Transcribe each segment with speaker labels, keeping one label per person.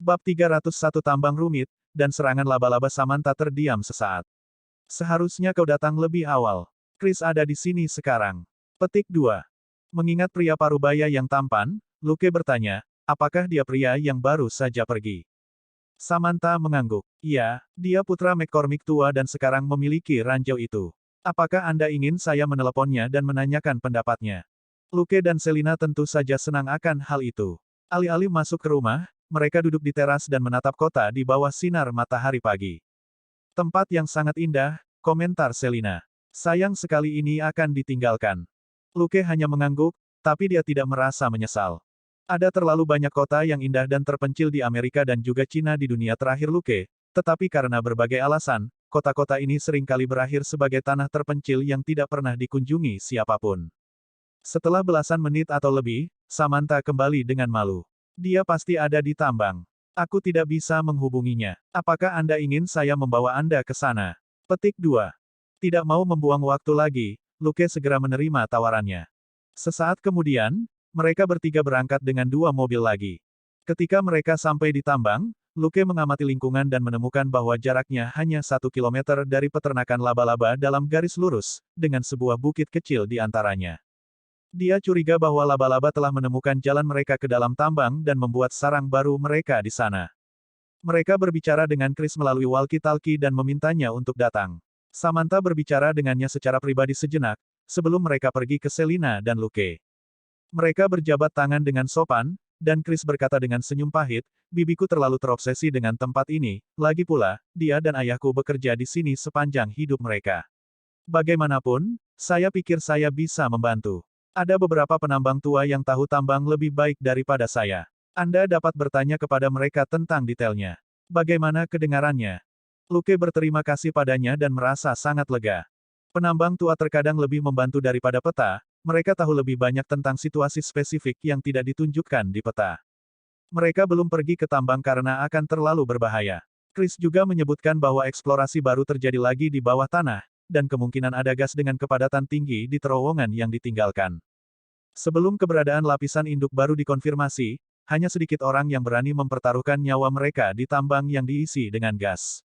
Speaker 1: Bab 301 Tambang Rumit, dan serangan laba-laba Samantha terdiam sesaat. Seharusnya kau datang lebih awal. Chris ada di sini sekarang. Petik 2. Mengingat pria parubaya yang tampan, Luke bertanya, apakah dia pria yang baru saja pergi? Samantha mengangguk. Iya, dia putra McCormick tua dan sekarang memiliki ranjau itu. Apakah Anda ingin saya meneleponnya dan menanyakan pendapatnya? Luke dan Selina tentu saja senang akan hal itu. Alih-alih masuk ke rumah, mereka duduk di teras dan menatap kota di bawah sinar matahari pagi. Tempat yang sangat indah, komentar Selina. Sayang sekali ini akan ditinggalkan. Luke hanya mengangguk, tapi dia tidak merasa menyesal. Ada terlalu banyak kota yang indah dan terpencil di Amerika dan juga Cina di dunia terakhir Luke, tetapi karena berbagai alasan, kota-kota ini seringkali berakhir sebagai tanah terpencil yang tidak pernah dikunjungi siapapun. Setelah belasan menit atau lebih, Samantha kembali dengan malu. Dia pasti ada di tambang. Aku tidak bisa menghubunginya. Apakah Anda ingin saya membawa Anda ke sana? Petik 2. Tidak mau membuang waktu lagi, Luke segera menerima tawarannya. Sesaat kemudian, mereka bertiga berangkat dengan 2 mobil lagi. Ketika mereka sampai di tambang, Luke mengamati lingkungan dan menemukan bahwa jaraknya hanya 1 kilometer dari peternakan laba-laba dalam garis lurus, dengan sebuah bukit kecil di antaranya. Dia curiga bahwa laba-laba telah menemukan jalan mereka ke dalam tambang dan membuat sarang baru mereka di sana. Mereka berbicara dengan Chris melalui walkie-talkie dan memintanya untuk datang. Samantha berbicara dengannya secara pribadi sejenak, sebelum mereka pergi ke Selina dan Luke. Mereka berjabat tangan dengan sopan, dan Chris berkata dengan senyum pahit, bibiku terlalu terobsesi dengan tempat ini, lagi pula, dia dan ayahku bekerja di sini sepanjang hidup mereka. Bagaimanapun, saya pikir saya bisa membantu. Ada beberapa penambang tua yang tahu tambang lebih baik daripada saya. Anda dapat bertanya kepada mereka tentang detailnya. Bagaimana kedengarannya? Luke berterima kasih padanya dan merasa sangat lega. Penambang tua terkadang lebih membantu daripada peta, mereka tahu lebih banyak tentang situasi spesifik yang tidak ditunjukkan di peta. Mereka belum pergi ke tambang karena akan terlalu berbahaya. Chris juga menyebutkan bahwa eksplorasi baru terjadi lagi di bawah tanah, dan kemungkinan ada gas dengan kepadatan tinggi di terowongan yang ditinggalkan. Sebelum keberadaan lapisan induk baru dikonfirmasi, hanya sedikit orang yang berani mempertaruhkan nyawa mereka di tambang yang diisi dengan gas.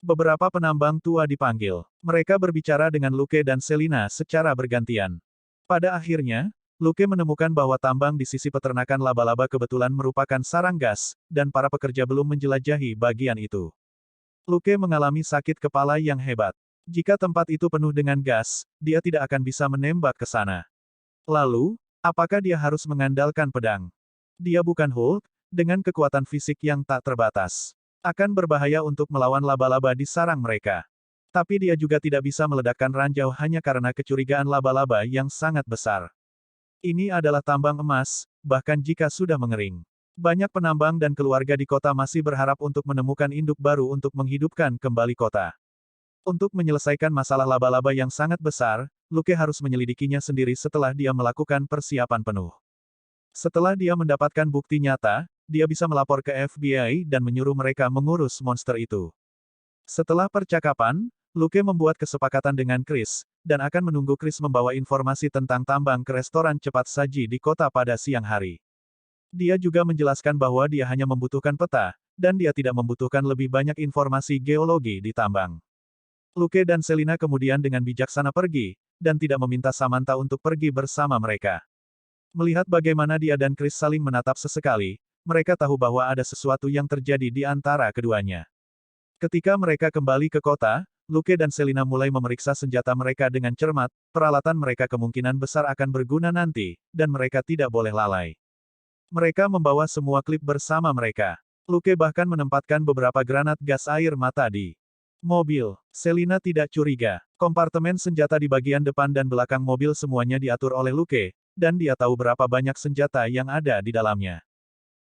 Speaker 1: Beberapa penambang tua dipanggil. Mereka berbicara dengan Luke dan Selina secara bergantian. Pada akhirnya, Luke menemukan bahwa tambang di sisi peternakan laba-laba kebetulan merupakan sarang gas, dan para pekerja belum menjelajahi bagian itu. Luke mengalami sakit kepala yang hebat. Jika tempat itu penuh dengan gas, dia tidak akan bisa menembak ke sana. Lalu, apakah dia harus mengandalkan pedang? Dia bukan Hulk, dengan kekuatan fisik yang tak terbatas. Akan berbahaya untuk melawan laba-laba di sarang mereka. Tapi dia juga tidak bisa meledakkan ranjau hanya karena kecurigaan laba-laba yang sangat besar. Ini adalah tambang emas, bahkan jika sudah mengering. Banyak penambang dan keluarga di kota masih berharap untuk menemukan induk baru untuk menghidupkan kembali kota. Untuk menyelesaikan masalah laba-laba yang sangat besar, Luke harus menyelidikinya sendiri setelah dia melakukan persiapan penuh. Setelah dia mendapatkan bukti nyata, dia bisa melapor ke FBI dan menyuruh mereka mengurus monster itu. Setelah percakapan, Luke membuat kesepakatan dengan Chris, dan akan menunggu Chris membawa informasi tentang tambang ke restoran cepat saji di kota pada siang hari. Dia juga menjelaskan bahwa dia hanya membutuhkan peta, dan dia tidak membutuhkan lebih banyak informasi geologi di tambang. Luke dan Selina kemudian dengan bijaksana pergi, dan tidak meminta Samantha untuk pergi bersama mereka. Melihat bagaimana dia dan Chris saling menatap sesekali, mereka tahu bahwa ada sesuatu yang terjadi di antara keduanya. Ketika mereka kembali ke kota, Luke dan Selina mulai memeriksa senjata mereka dengan cermat, peralatan mereka kemungkinan besar akan berguna nanti, dan mereka tidak boleh lalai. Mereka membawa semua klip bersama mereka. Luke bahkan menempatkan beberapa granat gas air mata di mobil. Selina tidak curiga. Kompartemen senjata di bagian depan dan belakang mobil semuanya diatur oleh Luke, dan dia tahu berapa banyak senjata yang ada di dalamnya.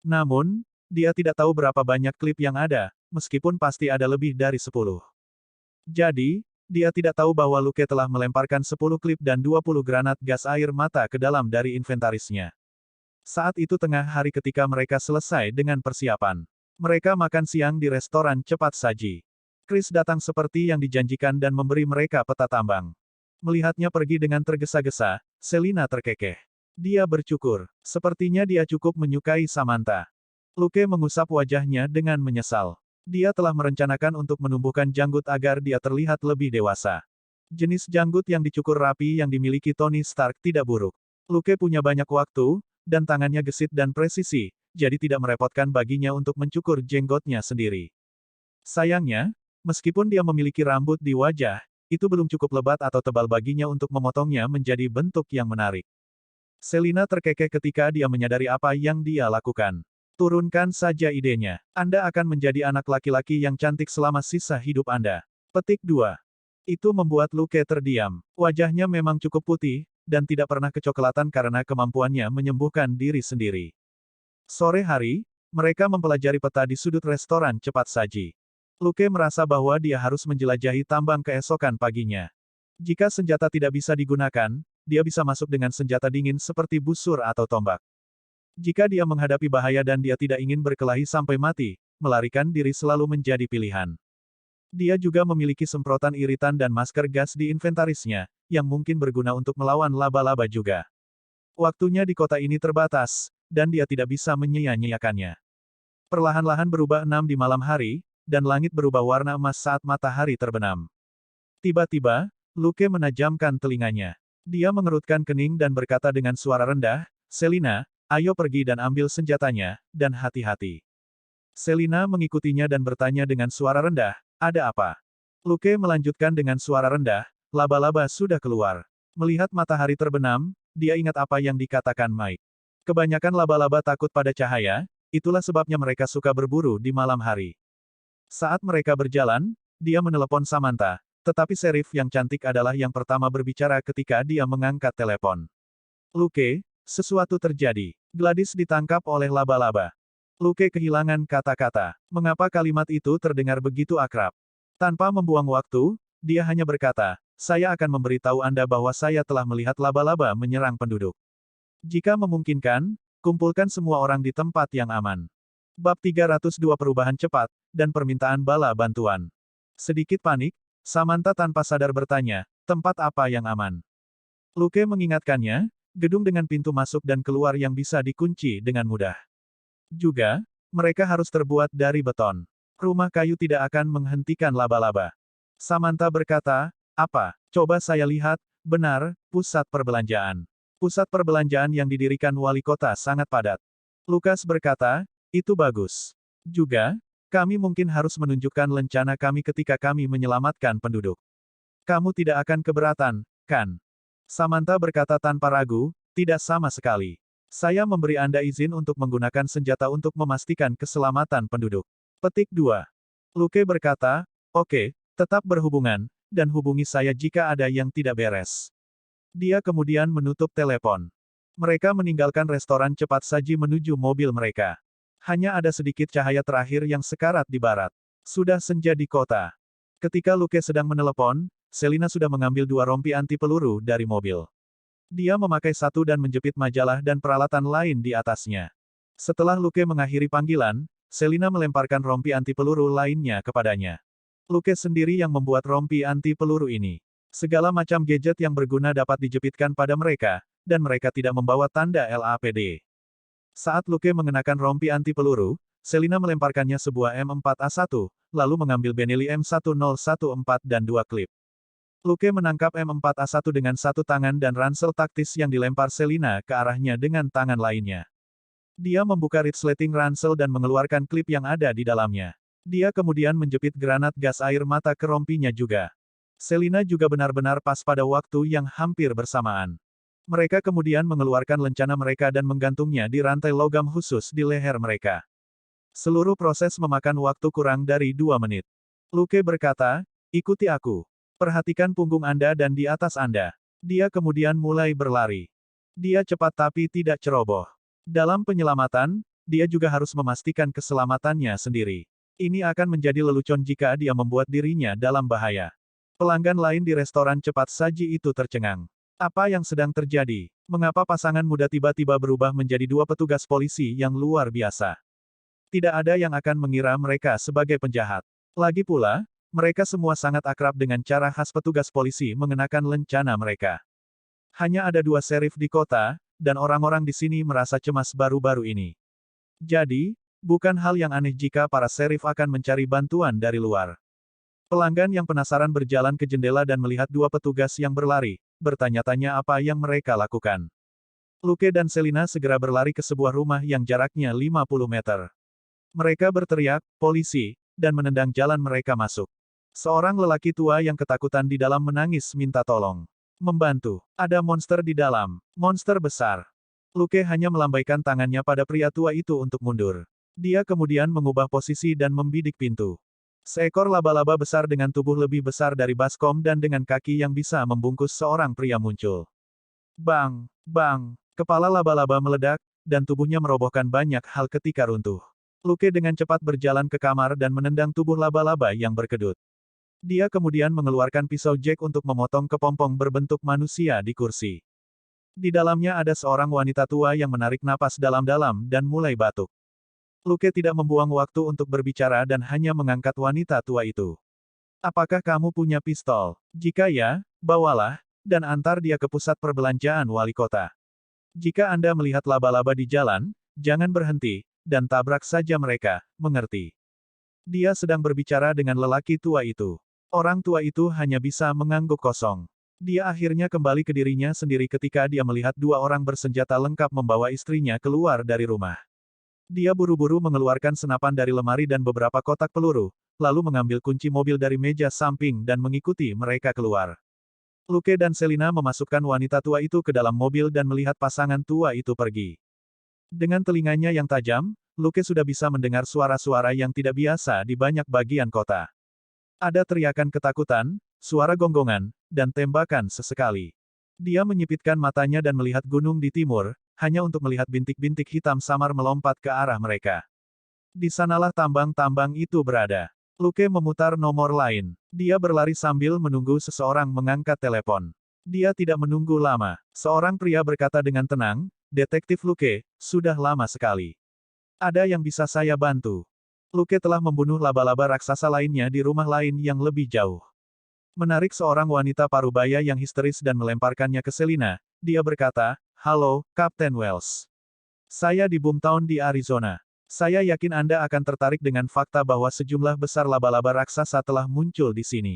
Speaker 1: Namun, dia tidak tahu berapa banyak klip yang ada, meskipun pasti ada lebih dari 10. Jadi, dia tidak tahu bahwa Luke telah melemparkan 10 klip dan 20 granat gas air mata ke dalam dari inventarisnya. Saat itu tengah hari ketika mereka selesai dengan persiapan. Mereka makan siang di restoran cepat saji. Chris datang seperti yang dijanjikan dan memberi mereka peta tambang. Melihatnya pergi dengan tergesa-gesa, Selina terkekeh. Dia bercukur. Sepertinya dia cukup menyukai Samantha. Luke mengusap wajahnya dengan menyesal. Dia telah merencanakan untuk menumbuhkan janggut agar dia terlihat lebih dewasa. Jenis janggut yang dicukur rapi yang dimiliki Tony Stark tidak buruk. Luke punya banyak waktu, dan tangannya gesit dan presisi, jadi tidak merepotkan baginya untuk mencukur jenggotnya sendiri. Sayangnya, meskipun dia memiliki rambut di wajah, itu belum cukup lebat atau tebal baginya untuk memotongnya menjadi bentuk yang menarik. Selina terkekeh ketika dia menyadari apa yang dia lakukan. Turunkan saja idenya. Anda akan menjadi anak laki-laki yang cantik selama sisa hidup Anda. Petik 2. Itu membuat Luke terdiam. Wajahnya memang cukup putih, dan tidak pernah kecoklatan karena kemampuannya menyembuhkan diri sendiri. Sore hari, mereka mempelajari peta di sudut restoran cepat saji. Luke merasa bahwa dia harus menjelajahi tambang keesokan paginya. Jika senjata tidak bisa digunakan, dia bisa masuk dengan senjata dingin seperti busur atau tombak. Jika dia menghadapi bahaya dan dia tidak ingin berkelahi sampai mati, melarikan diri selalu menjadi pilihan. Dia juga memiliki semprotan iritan dan masker gas di inventarisnya, yang mungkin berguna untuk melawan laba-laba juga. Waktunya di kota ini terbatas, dan dia tidak bisa menyia-nyiakannya. Perlahan-lahan berubah 6 di malam hari, dan langit berubah warna emas saat matahari terbenam. Tiba-tiba, Luke menajamkan telinganya. Dia mengerutkan kening dan berkata dengan suara rendah, "Selina, ayo pergi dan ambil senjatanya, dan hati-hati." Selina mengikutinya dan bertanya dengan suara rendah, "Ada apa?" Luke melanjutkan dengan suara rendah, "Laba-laba sudah keluar." Melihat matahari terbenam, dia ingat apa yang dikatakan Mike. Kebanyakan laba-laba takut pada cahaya, itulah sebabnya mereka suka berburu di malam hari. Saat mereka berjalan, dia menelepon Samantha, tetapi Sheriff yang cantik adalah yang pertama berbicara ketika dia mengangkat telepon. "Luke, sesuatu terjadi. Gladys ditangkap oleh laba-laba." Luke kehilangan kata-kata. Mengapa kalimat itu terdengar begitu akrab? Tanpa membuang waktu, dia hanya berkata, "Saya akan memberitahu Anda bahwa saya telah melihat laba-laba menyerang penduduk. Jika memungkinkan, kumpulkan semua orang di tempat yang aman." Bab 302 Perubahan Cepat, dan Permintaan Bala Bantuan. Sedikit panik, Samantha tanpa sadar bertanya, "Tempat apa yang aman?" Luke mengingatkannya, gedung dengan pintu masuk dan keluar yang bisa dikunci dengan mudah. Juga, mereka harus terbuat dari beton. Rumah kayu tidak akan menghentikan laba-laba. Samantha berkata, "Apa? Coba saya lihat." Benar, pusat perbelanjaan. Pusat perbelanjaan yang didirikan wali kota sangat padat. Lukas berkata, "Itu bagus. Juga, kami mungkin harus menunjukkan lencana kami ketika kami menyelamatkan penduduk. Kamu tidak akan keberatan, kan?" Samantha berkata tanpa ragu, "Tidak sama sekali. Saya memberi Anda izin untuk menggunakan senjata untuk memastikan keselamatan penduduk." Petik 2. Luke berkata, "Oke, tetap berhubungan, dan hubungi saya jika ada yang tidak beres." Dia kemudian menutup telepon. Mereka meninggalkan restoran cepat saji menuju mobil mereka. Hanya ada sedikit cahaya terakhir yang sekarat di barat. Sudah senja di kota. Ketika Luke sedang menelepon, Selina sudah mengambil 2 rompi anti peluru dari mobil. Dia memakai satu dan menjepit majalah dan peralatan lain di atasnya. Setelah Luke mengakhiri panggilan, Selina melemparkan rompi anti peluru lainnya kepadanya. Luke sendiri yang membuat rompi anti peluru ini. Segala macam gadget yang berguna dapat dijepitkan pada mereka, dan mereka tidak membawa tanda LAPD. Saat Luke mengenakan rompi anti peluru, Selina melemparkannya sebuah M4A1, lalu mengambil Benelli M1014 dan 2 klip. Luke menangkap M4A1 dengan satu tangan dan ransel taktis yang dilempar Selina ke arahnya dengan tangan lainnya. Dia membuka resleting ransel dan mengeluarkan klip yang ada di dalamnya. Dia kemudian menjepit granat gas air mata ke rompinya juga. Selina juga benar-benar pas pada waktu yang hampir bersamaan. Mereka kemudian mengeluarkan lencana mereka dan menggantungnya di rantai logam khusus di leher mereka. Seluruh proses memakan waktu kurang dari 2 menit. Luke berkata, "Ikuti aku. Perhatikan punggung Anda dan di atas Anda." Dia kemudian mulai berlari. Dia cepat tapi tidak ceroboh. Dalam penyelamatan, dia juga harus memastikan keselamatannya sendiri. Ini akan menjadi lelucon jika dia membuat dirinya dalam bahaya. Pelanggan lain di restoran cepat saji itu tercengang. Apa yang sedang terjadi? Mengapa pasangan muda tiba-tiba berubah menjadi 2 petugas polisi yang luar biasa? Tidak ada yang akan mengira mereka sebagai penjahat. Lagi pula, mereka semua sangat akrab dengan cara khas petugas polisi mengenakan lencana mereka. Hanya ada 2 sheriff di kota, dan orang-orang di sini merasa cemas baru-baru ini. Jadi, Bukan hal yang aneh jika para serif akan mencari bantuan dari luar. Pelanggan yang penasaran berjalan ke jendela dan melihat dua petugas yang berlari, bertanya-tanya apa yang mereka lakukan. Luke dan Selina segera berlari ke sebuah rumah yang jaraknya 50 meter. Mereka berteriak, "Polisi!" dan menendang jalan mereka masuk. Seorang lelaki tua yang ketakutan di dalam menangis minta tolong. Membantu. Ada monster di dalam. Monster besar. Luke hanya melambaikan tangannya pada pria tua itu untuk mundur. Dia kemudian mengubah posisi dan membidik pintu. Seekor laba-laba besar dengan tubuh lebih besar dari baskom dan dengan kaki yang bisa membungkus seorang pria muncul. Bang! Bang! Kepala laba-laba meledak, dan tubuhnya merobohkan banyak hal ketika runtuh. Luke dengan cepat berjalan ke kamar dan menendang tubuh laba-laba yang berkedut. Dia kemudian mengeluarkan pisau Jack untuk memotong kepompong berbentuk manusia di kursi. Di dalamnya ada seorang wanita tua yang menarik napas dalam-dalam dan mulai batuk. Luke tidak membuang waktu untuk berbicara dan hanya mengangkat wanita tua itu. "Apakah kamu punya pistol? Jika ya, bawalah, dan antar dia ke pusat perbelanjaan wali kota. Jika Anda melihat laba-laba di jalan, jangan berhenti, dan tabrak saja mereka, mengerti?" Dia sedang berbicara dengan lelaki tua itu. Orang tua itu hanya bisa mengangguk kosong. Dia akhirnya kembali ke dirinya sendiri ketika dia melihat dua orang bersenjata lengkap membawa istrinya keluar dari rumah. Dia buru-buru mengeluarkan senapan dari lemari dan beberapa kotak peluru, lalu mengambil kunci mobil dari meja samping dan mengikuti mereka keluar. Luke dan Selina memasukkan wanita tua itu ke dalam mobil dan melihat pasangan tua itu pergi. Dengan telinganya yang tajam, Luke sudah bisa mendengar suara-suara yang tidak biasa di banyak bagian kota. Ada teriakan ketakutan, suara gonggongan, dan tembakan sesekali. Dia menyipitkan matanya dan melihat gunung di timur, hanya untuk melihat bintik-bintik hitam samar melompat ke arah mereka. Di sanalah tambang-tambang itu berada. Luke memutar nomor lain. Dia berlari sambil menunggu seseorang mengangkat telepon. Dia tidak menunggu lama. Seorang pria berkata dengan tenang, "Detektif Luke, sudah lama sekali. Ada yang bisa saya bantu?" Luke telah membunuh laba-laba raksasa lainnya di rumah lain yang lebih jauh. Menarik seorang wanita parubaya yang histeris dan melemparkannya ke Selina, dia berkata, "Halo, Kapten Wells. Saya di Boomtown di Arizona. Saya yakin Anda akan tertarik dengan fakta bahwa sejumlah besar laba-laba raksasa telah muncul di sini."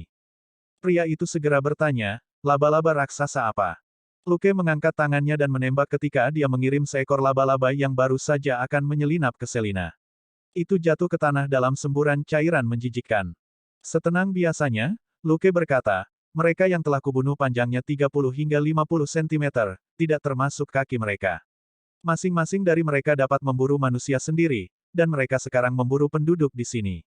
Speaker 1: Pria itu segera bertanya, "Laba-laba raksasa apa?" Luke mengangkat tangannya dan menembak ketika dia mengirim seekor laba-laba yang baru saja akan menyelinap ke Selina. Itu jatuh ke tanah dalam semburan cairan menjijikkan. Setenang biasanya, Luke berkata, "Mereka yang telah kubunuh panjangnya 30 hingga 50 cm, tidak termasuk kaki mereka. Masing-masing dari mereka dapat memburu manusia sendiri, dan mereka sekarang memburu penduduk di sini.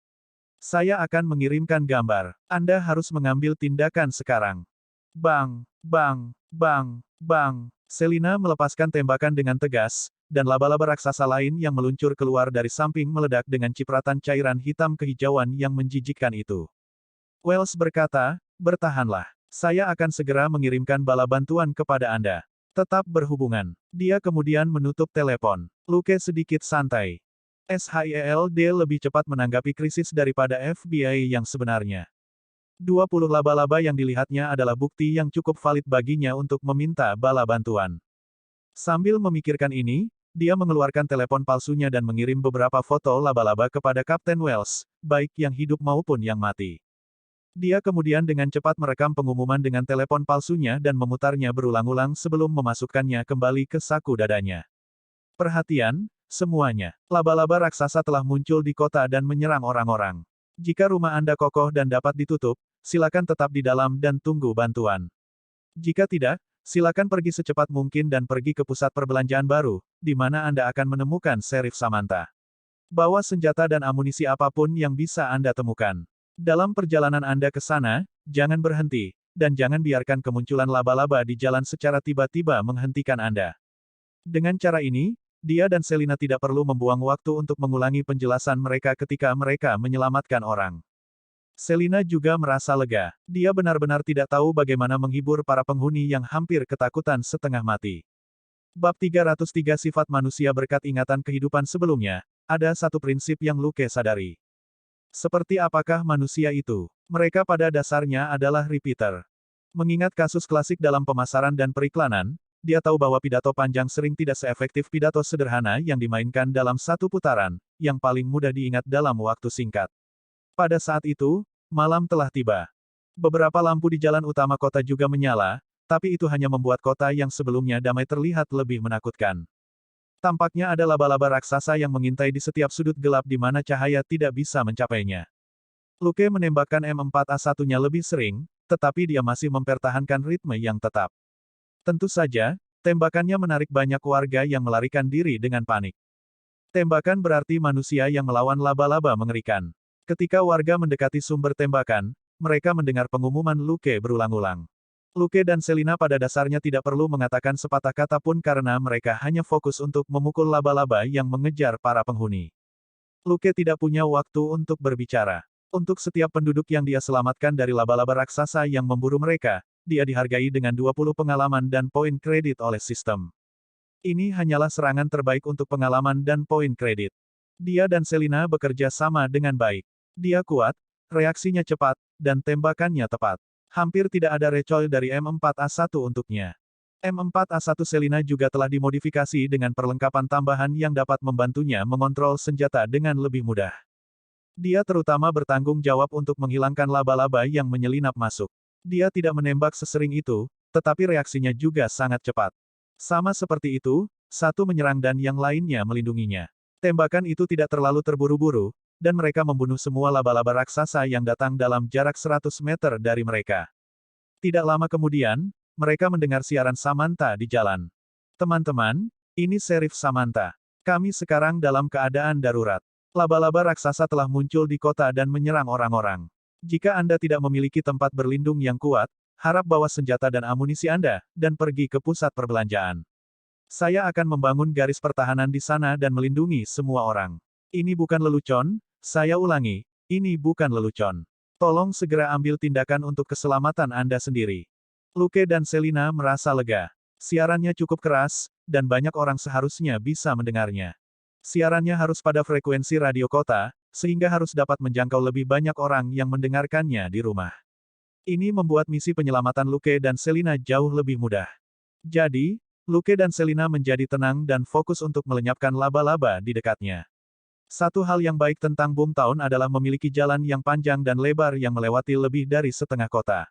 Speaker 1: Saya akan mengirimkan gambar. Anda harus mengambil tindakan sekarang." Bang! Bang! Bang! Bang! Selina melepaskan tembakan dengan tegas, dan laba-laba raksasa lain yang meluncur keluar dari samping meledak dengan cipratan cairan hitam kehijauan yang menjijikkan itu. Wells berkata, "Bertahanlah. Saya akan segera mengirimkan bala bantuan kepada Anda. Tetap berhubungan." Dia kemudian menutup telepon. Luke sedikit santai. SHIELD lebih cepat menanggapi krisis daripada FBI yang sebenarnya. 20 laba-laba yang dilihatnya adalah bukti yang cukup valid baginya untuk meminta bala bantuan. Sambil memikirkan ini, dia mengeluarkan telepon palsunya dan mengirim beberapa foto laba-laba kepada Kapten Wells, baik yang hidup maupun yang mati. Dia kemudian dengan cepat merekam pengumuman dengan telepon palsunya dan memutarnya berulang-ulang sebelum memasukkannya kembali ke saku dadanya. "Perhatian, semuanya. Laba-laba raksasa telah muncul di kota dan menyerang orang-orang. Jika rumah Anda kokoh dan dapat ditutup, silakan tetap di dalam dan tunggu bantuan. Jika tidak, silakan pergi secepat mungkin dan pergi ke pusat perbelanjaan baru, di mana Anda akan menemukan Sheriff Samantha. Bawa senjata dan amunisi apapun yang bisa Anda temukan. Dalam perjalanan Anda ke sana, jangan berhenti, dan jangan biarkan kemunculan laba-laba di jalan secara tiba-tiba menghentikan Anda." Dengan cara ini, dia dan Selina tidak perlu membuang waktu untuk mengulangi penjelasan mereka ketika mereka menyelamatkan orang. Selina juga merasa lega. Dia benar-benar tidak tahu bagaimana menghibur para penghuni yang hampir ketakutan setengah mati. Bab 303 Sifat Manusia Berkat Ingatan Kehidupan Sebelumnya, ada satu prinsip yang Luke sadari. Seperti apakah manusia itu? Mereka pada dasarnya adalah repeater. Mengingat kasus klasik dalam pemasaran dan periklanan, dia tahu bahwa pidato panjang sering tidak seefektif pidato sederhana yang dimainkan dalam satu putaran, yang paling mudah diingat dalam waktu singkat. Pada saat itu, malam telah tiba. Beberapa lampu di jalan utama kota juga menyala, tapi itu hanya membuat kota yang sebelumnya damai terlihat lebih menakutkan. Tampaknya ada laba-laba raksasa yang mengintai di setiap sudut gelap di mana cahaya tidak bisa mencapainya. Luke menembakkan M4A1-nya lebih sering, tetapi dia masih mempertahankan ritme yang tetap. Tentu saja, tembakannya menarik banyak warga yang melarikan diri dengan panik. Tembakan berarti manusia yang melawan laba-laba mengerikan. Ketika warga mendekati sumber tembakan, mereka mendengar pengumuman Luke berulang-ulang. Luke dan Selina pada dasarnya tidak perlu mengatakan sepatah kata pun karena mereka hanya fokus untuk memukul laba-laba yang mengejar para penghuni. Luke tidak punya waktu untuk berbicara. Untuk setiap penduduk yang dia selamatkan dari laba-laba raksasa yang memburu mereka, dia dihargai dengan 20 pengalaman dan poin kredit oleh sistem. Ini hanyalah serangan terbaik untuk pengalaman dan poin kredit. Dia dan Selina bekerja sama dengan baik. Dia kuat, reaksinya cepat, dan tembakannya tepat. Hampir tidak ada recoil dari M4A1 untuknya. M4A1 Selina juga telah dimodifikasi dengan perlengkapan tambahan yang dapat membantunya mengontrol senjata dengan lebih mudah. Dia terutama bertanggung jawab untuk menghilangkan laba-laba yang menyelinap masuk. Dia tidak menembak sesering itu, tetapi reaksinya juga sangat cepat. Sama seperti itu, satu menyerang dan yang lainnya melindunginya. Tembakan itu tidak terlalu terburu-buru, dan mereka membunuh semua laba-laba raksasa yang datang dalam jarak 100 meter dari mereka. Tidak lama kemudian, mereka mendengar siaran Samantha di jalan. Teman-teman, ini Sheriff Samantha. Kami sekarang dalam keadaan darurat. Laba-laba raksasa telah muncul di kota dan menyerang orang-orang. Jika Anda tidak memiliki tempat berlindung yang kuat, harap bawa senjata dan amunisi Anda, dan pergi ke pusat perbelanjaan. Saya akan membangun garis pertahanan di sana dan melindungi semua orang. Ini bukan lelucon, saya ulangi, ini bukan lelucon. Tolong segera ambil tindakan untuk keselamatan Anda sendiri. Luke dan Selina merasa lega. Siarannya cukup keras, dan banyak orang seharusnya bisa mendengarnya. Siarannya harus pada frekuensi radio kota, sehingga harus dapat menjangkau lebih banyak orang yang mendengarkannya di rumah. Ini membuat misi penyelamatan Luke dan Selina jauh lebih mudah. Jadi, Luke dan Selina menjadi tenang dan fokus untuk melenyapkan laba-laba di dekatnya. Satu hal yang baik tentang Boomtown adalah memiliki jalan yang panjang dan lebar yang melewati lebih dari setengah kota.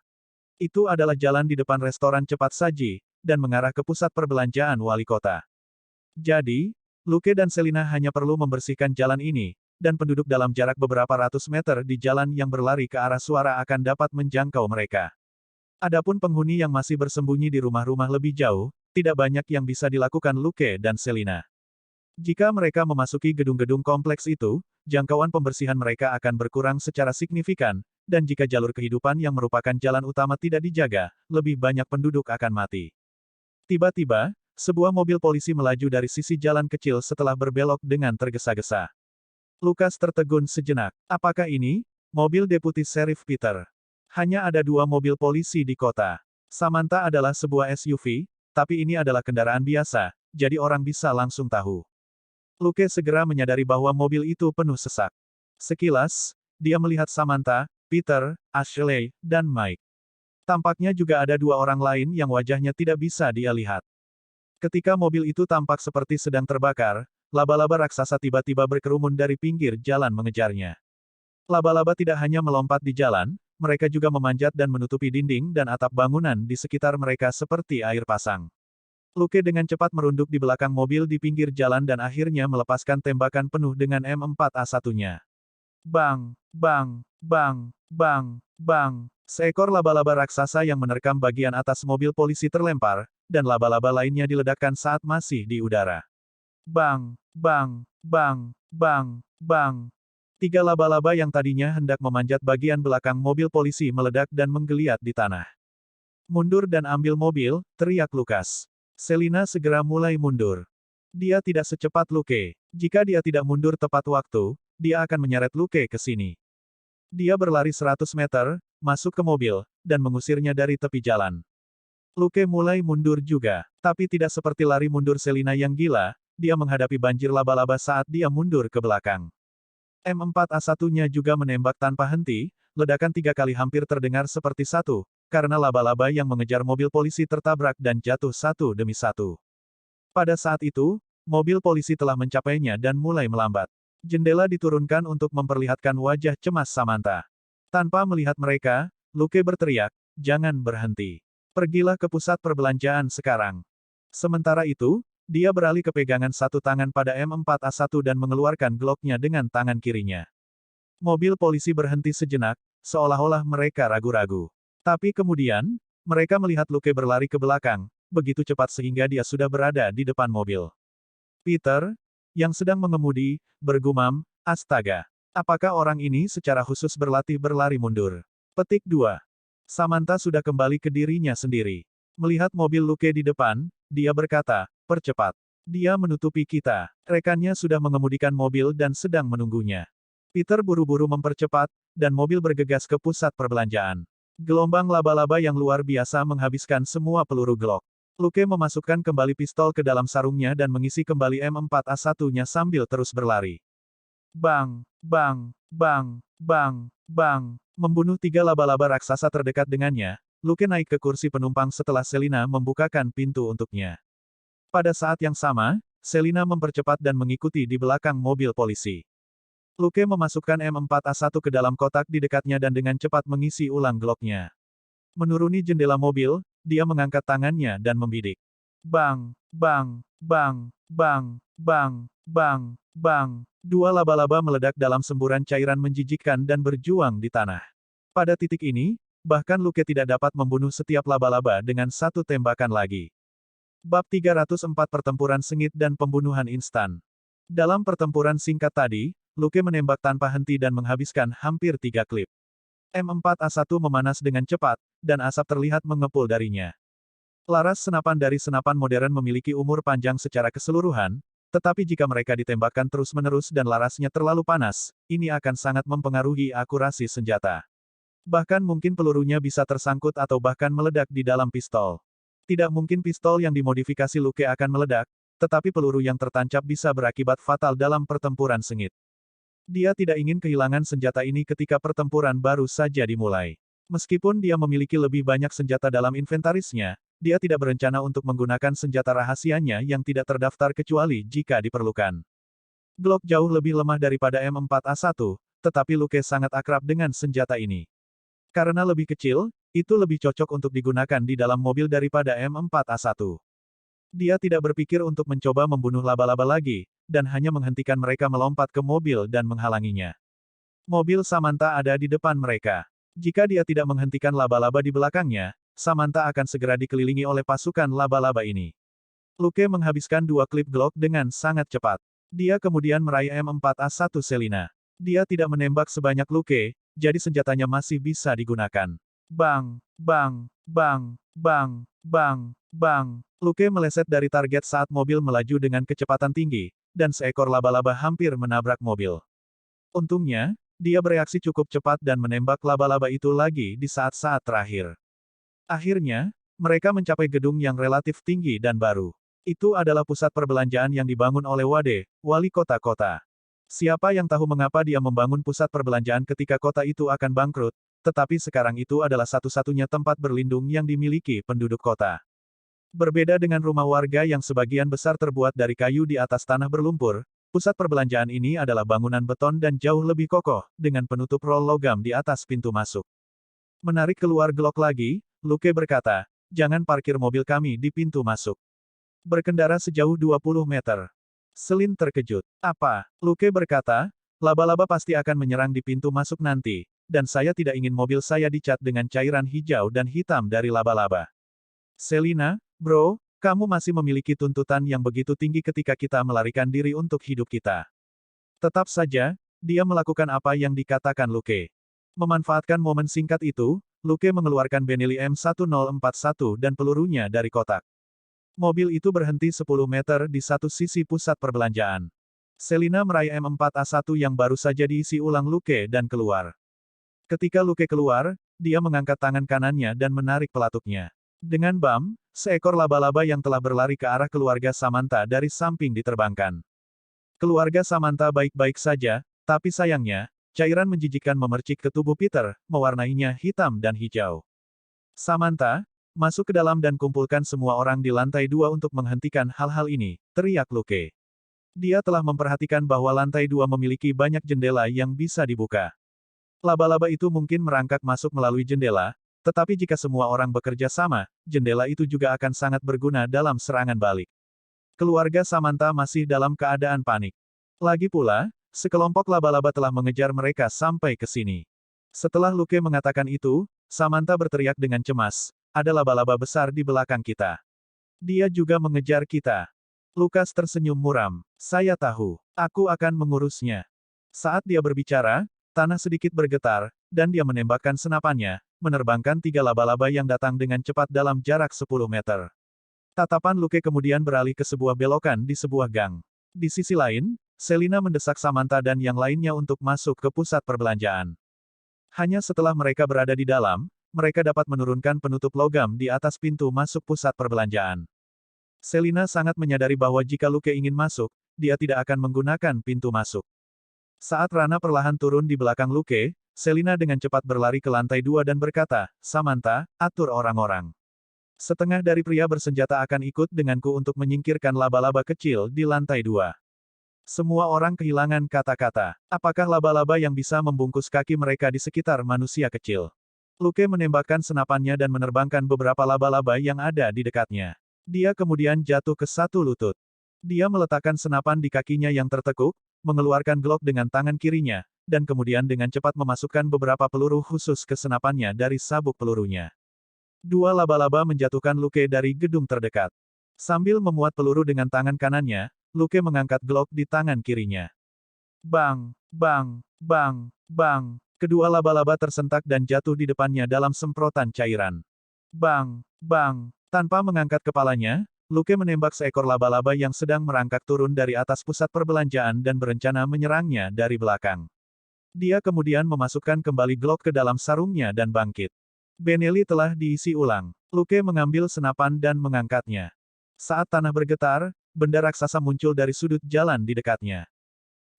Speaker 1: Itu adalah jalan di depan restoran cepat saji, dan mengarah ke pusat perbelanjaan wali kota. Jadi, Luke dan Selina hanya perlu membersihkan jalan ini, dan penduduk dalam jarak beberapa ratus meter di jalan yang berlari ke arah suara akan dapat menjangkau mereka. Adapun penghuni yang masih bersembunyi di rumah-rumah lebih jauh, tidak banyak yang bisa dilakukan Luke dan Selina. Jika mereka memasuki gedung-gedung kompleks itu, jangkauan pembersihan mereka akan berkurang secara signifikan, dan jika jalur kehidupan yang merupakan jalan utama tidak dijaga, lebih banyak penduduk akan mati. Tiba-tiba, sebuah mobil polisi melaju dari sisi jalan kecil setelah berbelok dengan tergesa-gesa. Lukas tertegun sejenak. Apakah ini? Mobil Deputi Sheriff Peter. Hanya ada 2 mobil polisi di kota. Samantha adalah sebuah SUV, tapi ini adalah kendaraan biasa, jadi orang bisa langsung tahu. Luke segera menyadari bahwa mobil itu penuh sesak. Sekilas, dia melihat Samantha, Peter, Ashley, dan Mike. Tampaknya juga ada 2 orang lain yang wajahnya tidak bisa dia lihat. Ketika mobil itu tampak seperti sedang terbakar, laba-laba raksasa tiba-tiba berkerumun dari pinggir jalan mengejarnya. Laba-laba tidak hanya melompat di jalan, mereka juga memanjat dan menutupi dinding dan atap bangunan di sekitar mereka seperti air pasang. Luke dengan cepat merunduk di belakang mobil di pinggir jalan dan akhirnya melepaskan tembakan penuh dengan M4A1-nya. Bang, bang, bang, bang, bang. Seekor laba-laba raksasa yang menerkam bagian atas mobil polisi terlempar, dan laba-laba lainnya diledakkan saat masih di udara. Bang, bang, bang, bang, bang. 3 laba-laba yang tadinya hendak memanjat bagian belakang mobil polisi meledak dan menggeliat di tanah. Mundur dan ambil mobil, teriak Lukas. Selina segera mulai mundur. Dia tidak secepat Luke. Jika dia tidak mundur tepat waktu, dia akan menyeret Luke ke sini. Dia berlari 100 meter, masuk ke mobil, dan mengusirnya dari tepi jalan. Luke mulai mundur juga, tapi tidak seperti lari mundur Selina yang gila, dia menghadapi banjir laba-laba saat dia mundur ke belakang. M4A1-nya juga menembak tanpa henti, ledakan 3 kali hampir terdengar seperti satu, karena laba-laba yang mengejar mobil polisi tertabrak dan jatuh satu demi satu. Pada saat itu, mobil polisi telah mencapainya dan mulai melambat. Jendela diturunkan untuk memperlihatkan wajah cemas Samantha. Tanpa melihat mereka, Luke berteriak, "Jangan berhenti. Pergilah ke pusat perbelanjaan sekarang." Sementara itu, dia beralih ke pegangan satu tangan pada M4A1 dan mengeluarkan Glock-nya dengan tangan kirinya. Mobil polisi berhenti sejenak, seolah-olah mereka ragu-ragu. Tapi kemudian, mereka melihat Luke berlari ke belakang, begitu cepat sehingga dia sudah berada di depan mobil. Peter, yang sedang mengemudi, bergumam, "Astaga. Apakah orang ini secara khusus berlatih berlari mundur?" Petik 2. Samantha sudah kembali ke dirinya sendiri. Melihat mobil Luke di depan, dia berkata, "Percepat. Dia menutupi kita." Rekannya sudah mengemudikan mobil dan sedang menunggunya. Peter buru-buru mempercepat, dan mobil bergegas ke pusat perbelanjaan. Gelombang laba-laba yang luar biasa menghabiskan semua peluru Glock. Luke memasukkan kembali pistol ke dalam sarungnya dan mengisi kembali M4A1-nya sambil terus berlari. Bang, bang, bang, bang, bang. Membunuh 3 laba-laba raksasa terdekat dengannya, Luke naik ke kursi penumpang setelah Selina membukakan pintu untuknya. Pada saat yang sama, Selina mempercepat dan mengikuti di belakang mobil polisi. Luke memasukkan M4A1 ke dalam kotak di dekatnya dan dengan cepat mengisi ulang Glock-nya. Menuruni jendela mobil, dia mengangkat tangannya dan membidik. Bang, bang, bang, bang, bang, bang, bang. 2 laba-laba meledak dalam semburan cairan menjijikkan dan berjuang di tanah. Pada titik ini, bahkan Luke tidak dapat membunuh setiap laba-laba dengan satu tembakan lagi. Bab 304 Pertempuran Sengit dan Pembunuhan Instan. Dalam pertempuran singkat tadi, Luke menembak tanpa henti dan menghabiskan hampir 3 klip. M4A1 memanas dengan cepat, dan asap terlihat mengepul darinya. Laras senapan dari senapan modern memiliki umur panjang secara keseluruhan, tetapi jika mereka ditembakkan terus-menerus dan larasnya terlalu panas, ini akan sangat mempengaruhi akurasi senjata. Bahkan mungkin pelurunya bisa tersangkut atau bahkan meledak di dalam pistol. Tidak mungkin pistol yang dimodifikasi Luke akan meledak, tetapi peluru yang tertancap bisa berakibat fatal dalam pertempuran sengit. Dia tidak ingin kehilangan senjata ini ketika pertempuran baru saja dimulai. Meskipun dia memiliki lebih banyak senjata dalam inventarisnya, dia tidak berencana untuk menggunakan senjata rahasianya yang tidak terdaftar kecuali jika diperlukan. Glock jauh lebih lemah daripada M4A1, tetapi Luke sangat akrab dengan senjata ini. Karena lebih kecil, itu lebih cocok untuk digunakan di dalam mobil daripada M4A1. Dia tidak berpikir untuk mencoba membunuh laba-laba lagi, dan hanya menghentikan mereka melompat ke mobil dan menghalanginya. Mobil Samantha ada di depan mereka. Jika dia tidak menghentikan laba-laba di belakangnya, Samantha akan segera dikelilingi oleh pasukan laba-laba ini. Luke menghabiskan 2 klip Glock dengan sangat cepat. Dia kemudian meraih M4A1 Selina. Dia tidak menembak sebanyak Luke, jadi senjatanya masih bisa digunakan. Bang, bang, bang, bang, bang, bang. Luke meleset dari target saat mobil melaju dengan kecepatan tinggi, dan seekor laba-laba hampir menabrak mobil. Untungnya, dia bereaksi cukup cepat dan menembak laba-laba itu lagi di saat-saat terakhir. Akhirnya, mereka mencapai gedung yang relatif tinggi dan baru. Itu adalah pusat perbelanjaan yang dibangun oleh Wade, wali kota-kota. Siapa yang tahu mengapa dia membangun pusat perbelanjaan ketika kota itu akan bangkrut, tetapi sekarang itu adalah satu-satunya tempat berlindung yang dimiliki penduduk kota. Berbeda dengan rumah warga yang sebagian besar terbuat dari kayu di atas tanah berlumpur, pusat perbelanjaan ini adalah bangunan beton dan jauh lebih kokoh, dengan penutup rol logam di atas pintu masuk. Menarik keluar Glock lagi, Luke berkata, "Jangan parkir mobil kami di pintu masuk. Berkendara sejauh 20 meter. Selin terkejut. Apa? Luke berkata, laba-laba pasti akan menyerang di pintu masuk nanti, dan saya tidak ingin mobil saya dicat dengan cairan hijau dan hitam dari laba-laba. Selina, bro, kamu masih memiliki tuntutan yang begitu tinggi ketika kita melarikan diri untuk hidup kita. Tetap saja, dia melakukan apa yang dikatakan Luke. Memanfaatkan momen singkat itu, Luke mengeluarkan Benelli M1041 dan pelurunya dari kotak. Mobil itu berhenti 10 meter di satu sisi pusat perbelanjaan. Selina meraih M4A1 yang baru saja diisi ulang Luke dan keluar. Ketika Luke keluar, dia mengangkat tangan kanannya dan menarik pelatuknya. Dengan bam, seekor laba-laba yang telah berlari ke arah keluarga Samantha dari samping diterbangkan. Keluarga Samantha baik-baik saja, tapi sayangnya, cairan menjijikkan memercik ke tubuh Peter, mewarnainya hitam dan hijau. Samantha, masuk ke dalam dan kumpulkan semua orang di lantai 2 untuk menghentikan hal-hal ini, teriak Luke. Dia telah memperhatikan bahwa lantai 2 memiliki banyak jendela yang bisa dibuka. Laba-laba itu mungkin merangkak masuk melalui jendela, tetapi jika semua orang bekerja sama, jendela itu juga akan sangat berguna dalam serangan balik. Keluarga Samantha masih dalam keadaan panik. Lagi pula, sekelompok laba-laba telah mengejar mereka sampai ke sini. Setelah Luke mengatakan itu, Samantha berteriak dengan cemas, ada laba-laba besar di belakang kita. Dia juga mengejar kita. Lukas tersenyum muram. Saya tahu. Aku akan mengurusnya. Saat dia berbicara, tanah sedikit bergetar, dan dia menembakkan senapannya, menerbangkan 3 laba-laba yang datang dengan cepat dalam jarak 10 meter. Tatapan Luke kemudian beralih ke sebuah belokan di sebuah gang. Di sisi lain, Selina mendesak Samantha dan yang lainnya untuk masuk ke pusat perbelanjaan. Hanya setelah mereka berada di dalam, mereka dapat menurunkan penutup logam di atas pintu masuk pusat perbelanjaan. Selina sangat menyadari bahwa jika Luke ingin masuk, dia tidak akan menggunakan pintu masuk. Saat Rana perlahan turun di belakang Luke, Selina dengan cepat berlari ke lantai 2 dan berkata, Samantha, atur orang-orang. Setengah dari pria bersenjata akan ikut denganku untuk menyingkirkan laba-laba kecil di lantai 2. Semua orang kehilangan kata-kata. Apakah laba-laba yang bisa membungkus kaki mereka di sekitar manusia kecil? Luke menembakkan senapannya dan menerbangkan beberapa laba-laba yang ada di dekatnya. Dia kemudian jatuh ke satu lutut. Dia meletakkan senapan di kakinya yang tertekuk, mengeluarkan Glock dengan tangan kirinya, dan kemudian dengan cepat memasukkan beberapa peluru khusus ke senapannya dari sabuk pelurunya. 2 laba-laba menjatuhkan Luke dari gedung terdekat. Sambil memuat peluru dengan tangan kanannya, Luke mengangkat Glock di tangan kirinya. Bang, bang, bang, bang. Kedua laba-laba tersentak dan jatuh di depannya dalam semprotan cairan. Bang, bang. Tanpa mengangkat kepalanya, Luke menembak seekor laba-laba yang sedang merangkak turun dari atas pusat perbelanjaan dan berencana menyerangnya dari belakang. Dia kemudian memasukkan kembali Glock ke dalam sarungnya dan bangkit. Benelli telah diisi ulang. Luke mengambil senapan dan mengangkatnya. Saat tanah bergetar, benda raksasa muncul dari sudut jalan di dekatnya.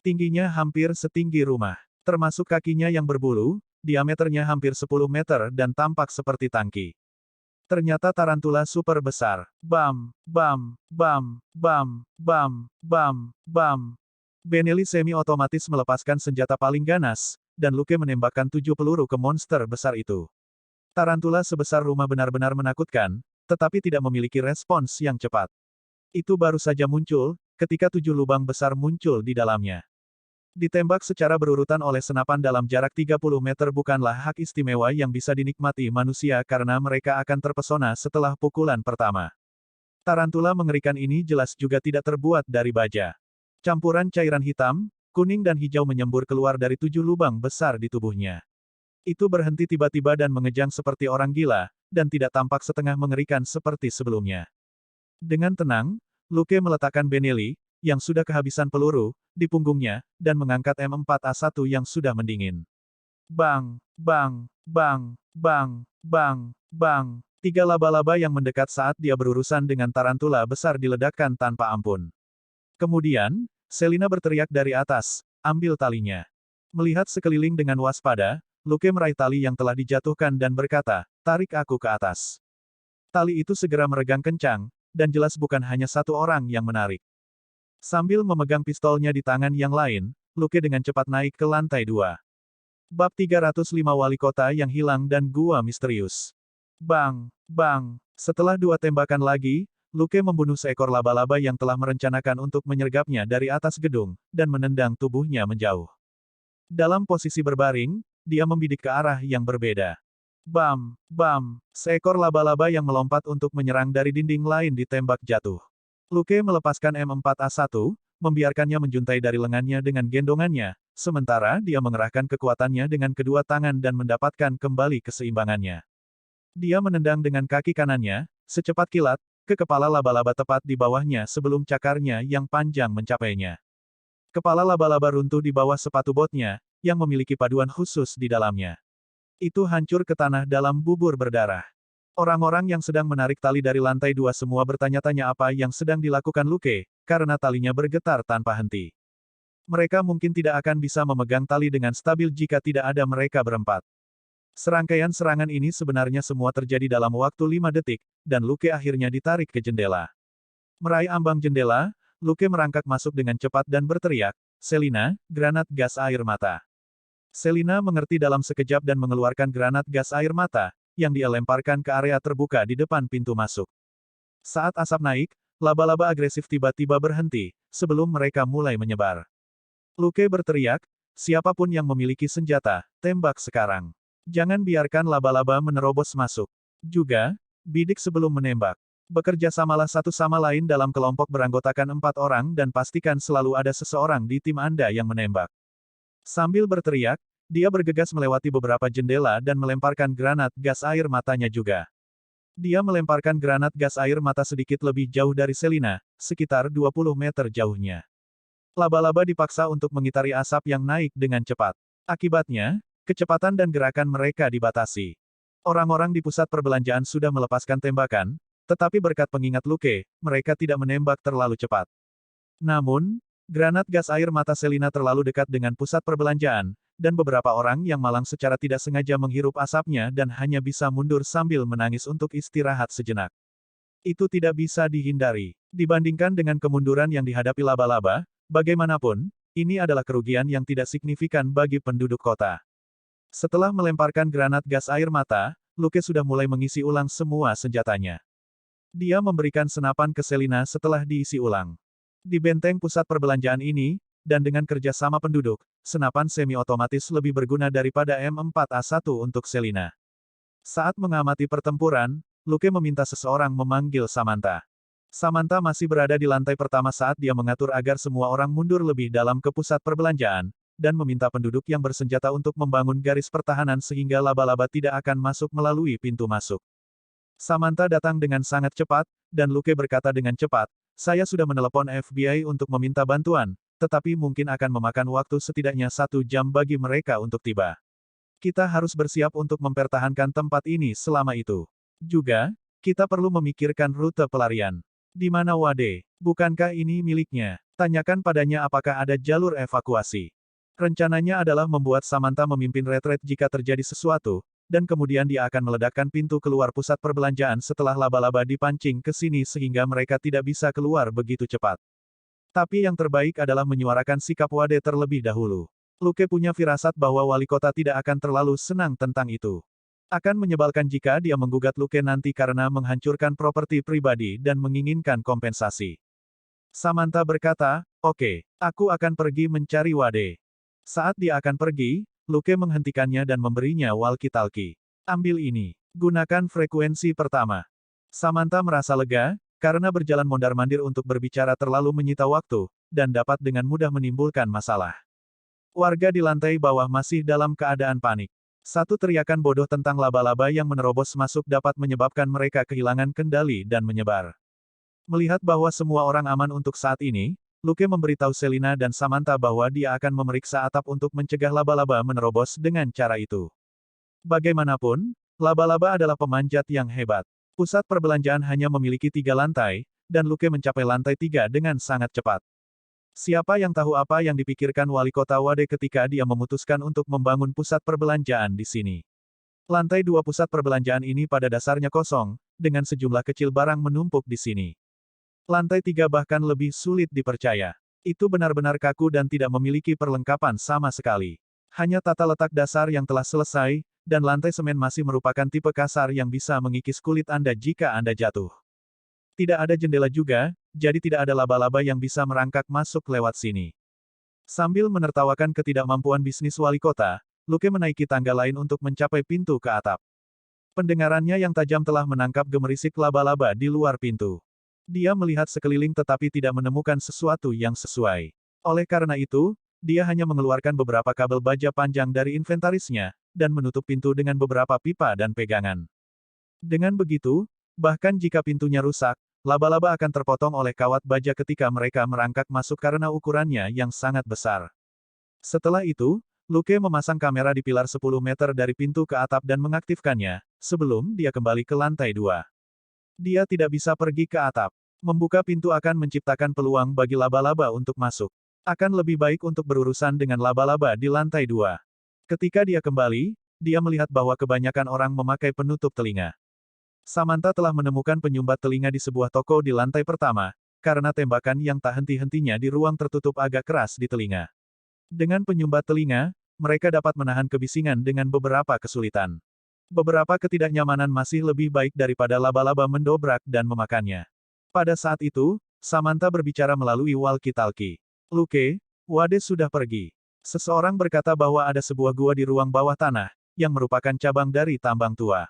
Speaker 1: Tingginya hampir setinggi rumah. Termasuk kakinya yang berbulu, diameternya hampir 10 meter dan tampak seperti tangki. Ternyata tarantula super besar. Bam, bam, bam, bam, bam, bam, bam. Benelli semi-otomatis melepaskan senjata paling ganas, dan Luke menembakkan 7 peluru ke monster besar itu. Tarantula sebesar rumah benar-benar menakutkan, tetapi tidak memiliki respons yang cepat. Itu baru saja muncul, ketika 7 lubang besar muncul di dalamnya. Ditembak secara berurutan oleh senapan dalam jarak 30 meter bukanlah hak istimewa yang bisa dinikmati manusia karena mereka akan terpesona setelah pukulan pertama. Tarantula mengerikan ini jelas juga tidak terbuat dari baja. Campuran cairan hitam, kuning dan hijau menyembur keluar dari 7 lubang besar di tubuhnya. Itu berhenti tiba-tiba dan mengejang seperti orang gila, dan tidak tampak setengah mengerikan seperti sebelumnya. Dengan tenang, Luke meletakkan Benelli, yang sudah kehabisan peluru, di punggungnya, dan mengangkat M4A1 yang sudah mendingin. Bang, bang, bang, bang, bang, bang. 3 laba-laba yang mendekat saat dia berurusan dengan tarantula besar diledakkan tanpa ampun. Kemudian, Selina berteriak dari atas, ambil talinya. Melihat sekeliling dengan waspada, Luke meraih tali yang telah dijatuhkan dan berkata, tarik aku ke atas. Tali itu segera meregang kencang, dan jelas bukan hanya satu orang yang menarik. Sambil memegang pistolnya di tangan yang lain, Luke dengan cepat naik ke lantai 2. Bab 305 Wali Kota yang Hilang dan Gua Misterius. Bang, bang. Setelah 2 tembakan lagi, Luke membunuh seekor laba-laba yang telah merencanakan untuk menyergapnya dari atas gedung, dan menendang tubuhnya menjauh. Dalam posisi berbaring, dia membidik ke arah yang berbeda. Bam, bam, seekor laba-laba yang melompat untuk menyerang dari dinding lain ditembak jatuh. Luke melepaskan M4A1, membiarkannya menjuntai dari lengannya dengan gendongannya, sementara dia mengerahkan kekuatannya dengan kedua tangan dan mendapatkan kembali keseimbangannya. Dia menendang dengan kaki kanannya, secepat kilat, ke kepala laba-laba tepat di bawahnya sebelum cakarnya yang panjang mencapainya. Kepala laba-laba runtuh di bawah sepatu botnya, yang memiliki paduan khusus di dalamnya. Itu hancur ke tanah dalam bubur berdarah. Orang-orang yang sedang menarik tali dari lantai 2 semua bertanya-tanya apa yang sedang dilakukan Luke, karena talinya bergetar tanpa henti. Mereka mungkin tidak akan bisa memegang tali dengan stabil jika tidak ada mereka berempat. Serangkaian serangan ini sebenarnya semua terjadi dalam waktu 5 detik, dan Luke akhirnya ditarik ke jendela. Meraih ambang jendela, Luke merangkak masuk dengan cepat dan berteriak, "Selina, granat gas air mata." Selina mengerti dalam sekejap dan mengeluarkan granat gas air mata, yang dia lemparkan ke area terbuka di depan pintu masuk. Saat asap naik, laba-laba agresif tiba-tiba berhenti, sebelum mereka mulai menyebar. Luke berteriak, "Siapapun yang memiliki senjata, tembak sekarang. Jangan biarkan laba-laba menerobos masuk. Juga, bidik sebelum menembak. Bekerja samalah satu sama lain dalam kelompok beranggotakan 4 orang dan pastikan selalu ada seseorang di tim Anda yang menembak." Sambil berteriak, dia bergegas melewati beberapa jendela dan melemparkan granat gas air matanya juga. Dia melemparkan granat gas air mata sedikit lebih jauh dari Selina, sekitar 20 meter jauhnya. Laba-laba dipaksa untuk mengitari asap yang naik dengan cepat. Akibatnya, kecepatan dan gerakan mereka dibatasi. Orang-orang di pusat perbelanjaan sudah melepaskan tembakan, tetapi berkat pengingat Luke, mereka tidak menembak terlalu cepat. Namun, granat gas air mata Selina terlalu dekat dengan pusat perbelanjaan, dan beberapa orang yang malang secara tidak sengaja menghirup asapnya dan hanya bisa mundur sambil menangis untuk istirahat sejenak. Itu tidak bisa dihindari. Dibandingkan dengan kemunduran yang dihadapi laba-laba, bagaimanapun, ini adalah kerugian yang tidak signifikan bagi penduduk kota. Setelah melemparkan granat gas air mata, Luke sudah mulai mengisi ulang semua senjatanya. Dia memberikan senapan ke Selina setelah diisi ulang. Di benteng pusat perbelanjaan ini, dan dengan kerjasama penduduk, senapan semi-otomatis lebih berguna daripada M4A1 untuk Selina. Saat mengamati pertempuran, Luke meminta seseorang memanggil Samantha. Samantha masih berada di lantai pertama saat dia mengatur agar semua orang mundur lebih dalam ke pusat perbelanjaan, dan meminta penduduk yang bersenjata untuk membangun garis pertahanan sehingga laba-laba tidak akan masuk melalui pintu masuk. Samantha datang dengan sangat cepat, dan Luke berkata dengan cepat, "Saya sudah menelepon FBI untuk meminta bantuan, tetapi mungkin akan memakan waktu setidaknya 1 jam bagi mereka untuk tiba. Kita harus bersiap untuk mempertahankan tempat ini selama itu. Juga, kita perlu memikirkan rute pelarian. Di mana Wade? Bukankah ini miliknya? Tanyakan padanya apakah ada jalur evakuasi." Rencananya adalah membuat Samantha memimpin retret jika terjadi sesuatu, dan kemudian dia akan meledakkan pintu keluar pusat perbelanjaan setelah laba-laba dipancing ke sini sehingga mereka tidak bisa keluar begitu cepat. Tapi yang terbaik adalah menyuarakan sikap Wade terlebih dahulu. Luke punya firasat bahwa wali kota tidak akan terlalu senang tentang itu. Akan menyebalkan jika dia menggugat Luke nanti karena menghancurkan properti pribadi dan menginginkan kompensasi. Samantha berkata, "Oke, aku akan pergi mencari Wade." Saat dia akan pergi, Luke menghentikannya dan memberinya walkie-talkie. "Ambil ini. Gunakan frekuensi pertama." Samantha merasa lega, karena berjalan mondar-mandir untuk berbicara terlalu menyita waktu, dan dapat dengan mudah menimbulkan masalah. Warga di lantai bawah masih dalam keadaan panik. Satu teriakan bodoh tentang laba-laba yang menerobos masuk dapat menyebabkan mereka kehilangan kendali dan menyebar. Melihat bahwa semua orang aman untuk saat ini, Luke memberitahu Selina dan Samantha bahwa dia akan memeriksa atap untuk mencegah laba-laba menerobos dengan cara itu. Bagaimanapun, laba-laba adalah pemanjat yang hebat. Pusat perbelanjaan hanya memiliki 3 lantai, dan Luke mencapai lantai 3 dengan sangat cepat. Siapa yang tahu apa yang dipikirkan wali kota Wade ketika dia memutuskan untuk membangun pusat perbelanjaan di sini. Lantai 2 pusat perbelanjaan ini pada dasarnya kosong, dengan sejumlah kecil barang menumpuk di sini. Lantai 3 bahkan lebih sulit dipercaya. Itu benar-benar kaku dan tidak memiliki perlengkapan sama sekali. Hanya tata letak dasar yang telah selesai, dan lantai semen masih merupakan tipe kasar yang bisa mengikis kulit Anda jika Anda jatuh. Tidak ada jendela juga, jadi tidak ada laba-laba yang bisa merangkak masuk lewat sini. Sambil menertawakan ketidakmampuan bisnis wali kota, Luke menaiki tangga lain untuk mencapai pintu ke atap. Pendengarannya yang tajam telah menangkap gemerisik laba-laba di luar pintu. Dia melihat sekeliling tetapi tidak menemukan sesuatu yang sesuai. Oleh karena itu, dia hanya mengeluarkan beberapa kabel baja panjang dari inventarisnya, dan menutup pintu dengan beberapa pipa dan pegangan. Dengan begitu, bahkan jika pintunya rusak, laba-laba akan terpotong oleh kawat baja ketika mereka merangkak masuk karena ukurannya yang sangat besar. Setelah itu, Luke memasang kamera di pilar 10 meter dari pintu ke atap dan mengaktifkannya, sebelum dia kembali ke lantai 2. Dia tidak bisa pergi ke atap. Membuka pintu akan menciptakan peluang bagi laba-laba untuk masuk. Akan lebih baik untuk berurusan dengan laba-laba di lantai 2. Ketika dia kembali, dia melihat bahwa kebanyakan orang memakai penutup telinga. Samantha telah menemukan penyumbat telinga di sebuah toko di lantai pertama, karena tembakan yang tak henti-hentinya di ruang tertutup agak keras di telinga. Dengan penyumbat telinga, mereka dapat menahan kebisingan dengan beberapa kesulitan. Beberapa ketidaknyamanan masih lebih baik daripada laba-laba mendobrak dan memakannya. Pada saat itu, Samantha berbicara melalui walkie-talkie. Luke, Wade sudah pergi. Seseorang berkata bahwa ada sebuah gua di ruang bawah tanah, yang merupakan cabang dari tambang tua.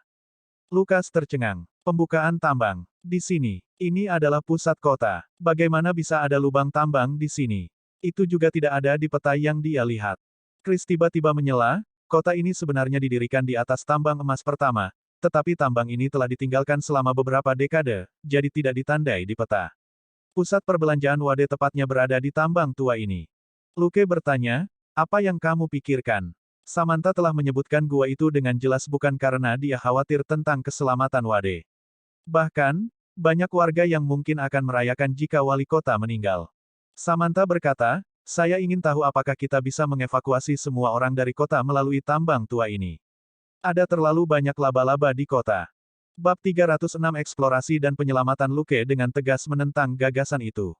Speaker 1: Lukas tercengang. Pembukaan tambang. Di sini. Ini adalah pusat kota. Bagaimana bisa ada lubang tambang di sini? Itu juga tidak ada di peta yang dia lihat. Chris tiba-tiba menyela, kota ini sebenarnya didirikan di atas tambang emas pertama, tetapi tambang ini telah ditinggalkan selama beberapa dekade, jadi tidak ditandai di peta. Pusat perbelanjaan Wade tepatnya berada di tambang tua ini. Luke bertanya, apa yang kamu pikirkan? Samantha telah menyebutkan gua itu dengan jelas bukan karena dia khawatir tentang keselamatan Wade. Bahkan, banyak warga yang mungkin akan merayakan jika wali kota meninggal. Samantha berkata, saya ingin tahu apakah kita bisa mengevakuasi semua orang dari kota melalui tambang tua ini. Ada terlalu banyak laba-laba di kota. Bab 306 Eksplorasi dan Penyelamatan. Luke dengan tegas menentang gagasan itu.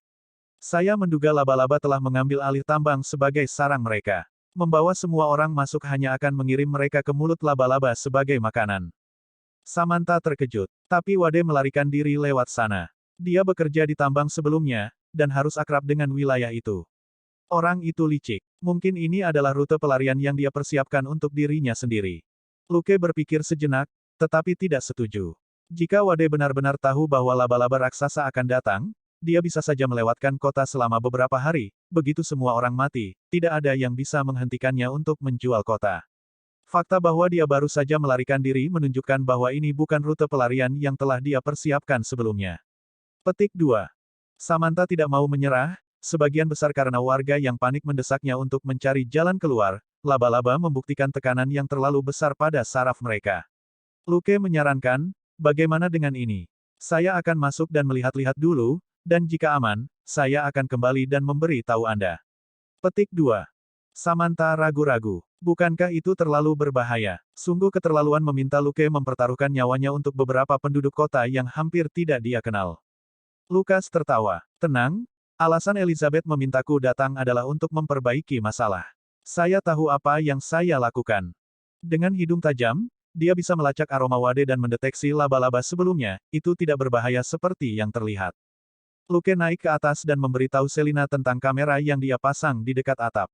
Speaker 1: Saya menduga laba-laba telah mengambil alih tambang sebagai sarang mereka. Membawa semua orang masuk hanya akan mengirim mereka ke mulut laba-laba sebagai makanan. Samantha terkejut. Tapi Wade melarikan diri lewat sana. Dia bekerja di tambang sebelumnya, dan harus akrab dengan wilayah itu. Orang itu licik. Mungkin ini adalah rute pelarian yang dia persiapkan untuk dirinya sendiri. Luke berpikir sejenak, tetapi tidak setuju. Jika Wade benar-benar tahu bahwa laba-laba raksasa akan datang, dia bisa saja melewatkan kota selama beberapa hari, begitu semua orang mati, tidak ada yang bisa menghentikannya untuk menjual kota. Fakta bahwa dia baru saja melarikan diri menunjukkan bahwa ini bukan rute pelarian yang telah dia persiapkan sebelumnya. Petik 2. Samantha tidak mau menyerah, sebagian besar karena warga yang panik mendesaknya untuk mencari jalan keluar, laba-laba membuktikan tekanan yang terlalu besar pada saraf mereka. Luke menyarankan, bagaimana dengan ini? Saya akan masuk dan melihat-lihat dulu, dan jika aman, saya akan kembali dan memberi tahu Anda. Petik 2. Samantha ragu-ragu. Bukankah itu terlalu berbahaya? Sungguh keterlaluan meminta Luke mempertaruhkan nyawanya untuk beberapa penduduk kota yang hampir tidak dia kenal. Lukas tertawa. Tenang, alasan Elizabeth memintaku datang adalah untuk memperbaiki masalah. Saya tahu apa yang saya lakukan. Dengan hidung tajam, dia bisa melacak aroma Wade dan mendeteksi laba-laba sebelumnya, itu tidak berbahaya seperti yang terlihat. Luke naik ke atas dan memberitahu Selina tentang kamera yang dia pasang di dekat atap.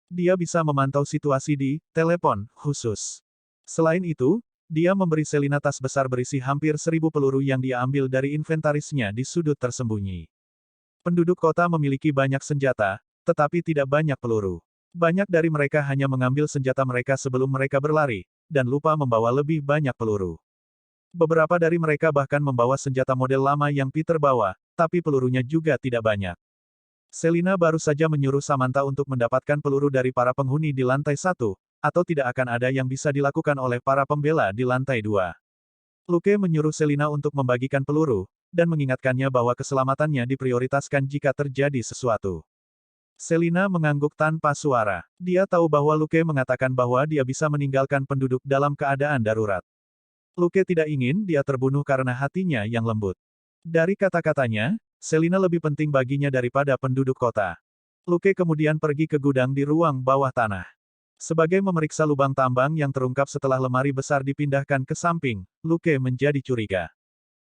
Speaker 1: Dia bisa memantau situasi di telepon khusus. Selain itu, dia memberi Selina tas besar berisi hampir 1000 peluru yang dia ambil dari inventarisnya di sudut tersembunyi. Penduduk kota memiliki banyak senjata, tetapi tidak banyak peluru. Banyak dari mereka hanya mengambil senjata mereka sebelum mereka berlari, dan lupa membawa lebih banyak peluru. Beberapa dari mereka bahkan membawa senjata model lama yang Peter bawa, tapi pelurunya juga tidak banyak. Selina baru saja menyuruh Samantha untuk mendapatkan peluru dari para penghuni di lantai 1, atau tidak akan ada yang bisa dilakukan oleh para pembela di lantai 2. Luke menyuruh Selina untuk membagikan peluru, dan mengingatkannya bahwa keselamatannya diprioritaskan jika terjadi sesuatu. Selina mengangguk tanpa suara. Dia tahu bahwa Luke mengatakan bahwa dia bisa meninggalkan penduduk dalam keadaan darurat. Luke tidak ingin dia terbunuh karena hatinya yang lembut. Dari kata-katanya, Selina lebih penting baginya daripada penduduk kota. Luke kemudian pergi ke gudang di ruang bawah tanah. Sebagai memeriksa lubang tambang yang terungkap setelah lemari besar dipindahkan ke samping, Luke menjadi curiga.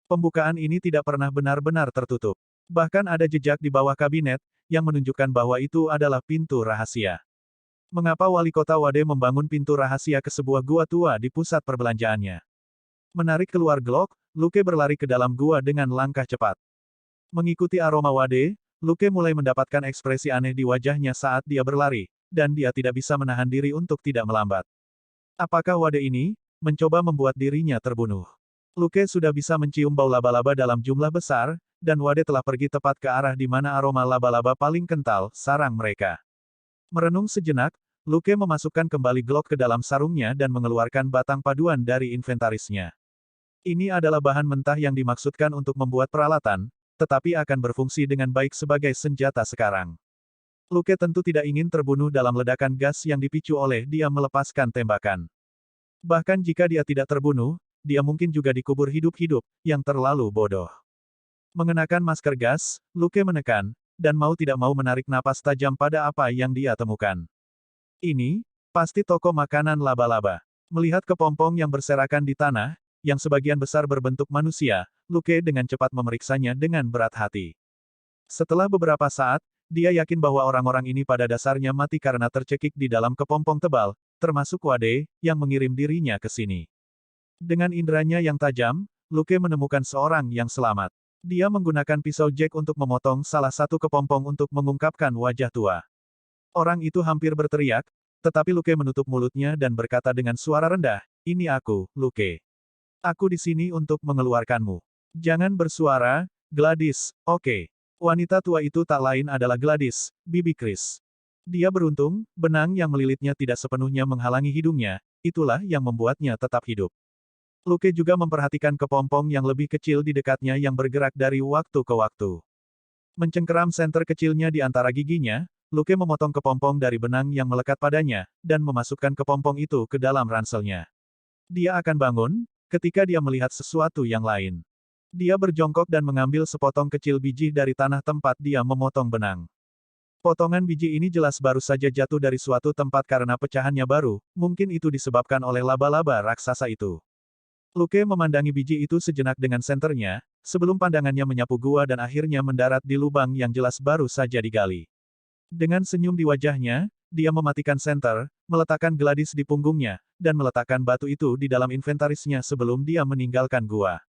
Speaker 1: Pembukaan ini tidak pernah benar-benar tertutup. Bahkan ada jejak di bawah kabinet, yang menunjukkan bahwa itu adalah pintu rahasia. Mengapa wali kota Wade membangun pintu rahasia ke sebuah gua tua di pusat perbelanjaannya? Menarik keluar Glock, Luke berlari ke dalam gua dengan langkah cepat. Mengikuti aroma Wade, Luke mulai mendapatkan ekspresi aneh di wajahnya saat dia berlari, dan dia tidak bisa menahan diri untuk tidak melambat. Apakah Wade ini mencoba membuat dirinya terbunuh? Luke sudah bisa mencium bau laba-laba dalam jumlah besar, dan Wade telah pergi tepat ke arah di mana aroma laba-laba paling kental, sarang mereka. Merenung sejenak, Luke memasukkan kembali Glock ke dalam sarungnya dan mengeluarkan batang paduan dari inventarisnya. Ini adalah bahan mentah yang dimaksudkan untuk membuat peralatan, tetapi akan berfungsi dengan baik sebagai senjata sekarang. Luke tentu tidak ingin terbunuh dalam ledakan gas yang dipicu oleh dia melepaskan tembakan. Bahkan jika dia tidak terbunuh, dia mungkin juga dikubur hidup-hidup, yang terlalu bodoh. Mengenakan masker gas, Luke menekan, dan mau tidak mau menarik napas tajam pada apa yang dia temukan. Ini, pasti toko makanan laba-laba. Melihat kepompong yang berserakan di tanah, yang sebagian besar berbentuk manusia, Luke dengan cepat memeriksanya dengan berat hati. Setelah beberapa saat, dia yakin bahwa orang-orang ini pada dasarnya mati karena tercekik di dalam kepompong tebal, termasuk Wade, yang mengirim dirinya ke sini. Dengan inderanya yang tajam, Luke menemukan seorang yang selamat. Dia menggunakan pisau Jack untuk memotong salah satu kepompong untuk mengungkapkan wajah tua. Orang itu hampir berteriak, tetapi Luke menutup mulutnya dan berkata dengan suara rendah, "Ini aku, Luke. Aku di sini untuk mengeluarkanmu. Jangan bersuara, Gladys, oke." Wanita tua itu tak lain adalah Gladys, bibi Chris. Dia beruntung, benang yang melilitnya tidak sepenuhnya menghalangi hidungnya, itulah yang membuatnya tetap hidup. Luke juga memperhatikan kepompong yang lebih kecil di dekatnya yang bergerak dari waktu ke waktu. Mencengkeram senter kecilnya di antara giginya, Luke memotong kepompong dari benang yang melekat padanya, dan memasukkan kepompong itu ke dalam ranselnya. Dia akan bangun, ketika dia melihat sesuatu yang lain. Dia berjongkok dan mengambil sepotong kecil biji dari tanah tempat dia memotong benang. Potongan biji ini jelas baru saja jatuh dari suatu tempat karena pecahannya baru, mungkin itu disebabkan oleh laba-laba raksasa itu. Luke memandangi biji itu sejenak dengan senternya, sebelum pandangannya menyapu gua dan akhirnya mendarat di lubang yang jelas baru saja digali. Dengan senyum di wajahnya, dia mematikan senter, meletakkan Gladys di punggungnya, dan meletakkan batu itu di dalam inventarisnya sebelum dia meninggalkan gua.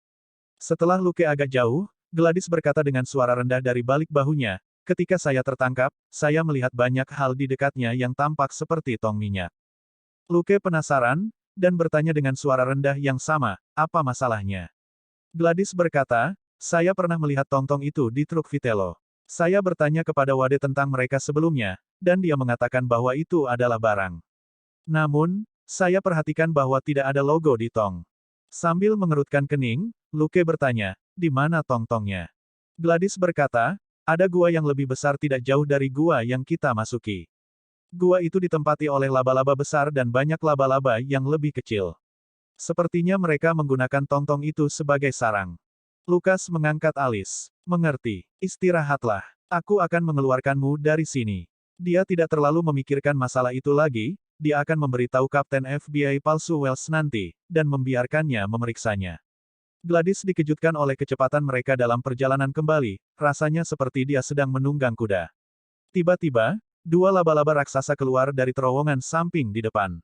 Speaker 1: Setelah Luke agak jauh, Gladys berkata dengan suara rendah dari balik bahunya, "Ketika saya tertangkap, saya melihat banyak hal di dekatnya yang tampak seperti tong minyak." Luke penasaran, dan bertanya dengan suara rendah yang sama, "Apa masalahnya?" Gladys berkata, "Saya pernah melihat tong-tong itu di truk Vitello. Saya bertanya kepada Wade tentang mereka sebelumnya, dan dia mengatakan bahwa itu adalah barang. Namun, saya perhatikan bahwa tidak ada logo di tong." Sambil mengerutkan kening, Luke bertanya, "Di mana tong-tongnya?" Gladys berkata, "Ada gua yang lebih besar tidak jauh dari gua yang kita masuki. Gua itu ditempati oleh laba-laba besar dan banyak laba-laba yang lebih kecil. Sepertinya mereka menggunakan tong-tong itu sebagai sarang." Lukas mengangkat alis. "Mengerti. Istirahatlah. Aku akan mengeluarkanmu dari sini." Dia tidak terlalu memikirkan masalah itu lagi, dia akan memberitahu Kapten FBI palsu Wells nanti, dan membiarkannya memeriksanya. Gladys dikejutkan oleh kecepatan mereka dalam perjalanan kembali, rasanya seperti dia sedang menunggang kuda. Tiba-tiba, dua laba-laba raksasa keluar dari terowongan samping di depan.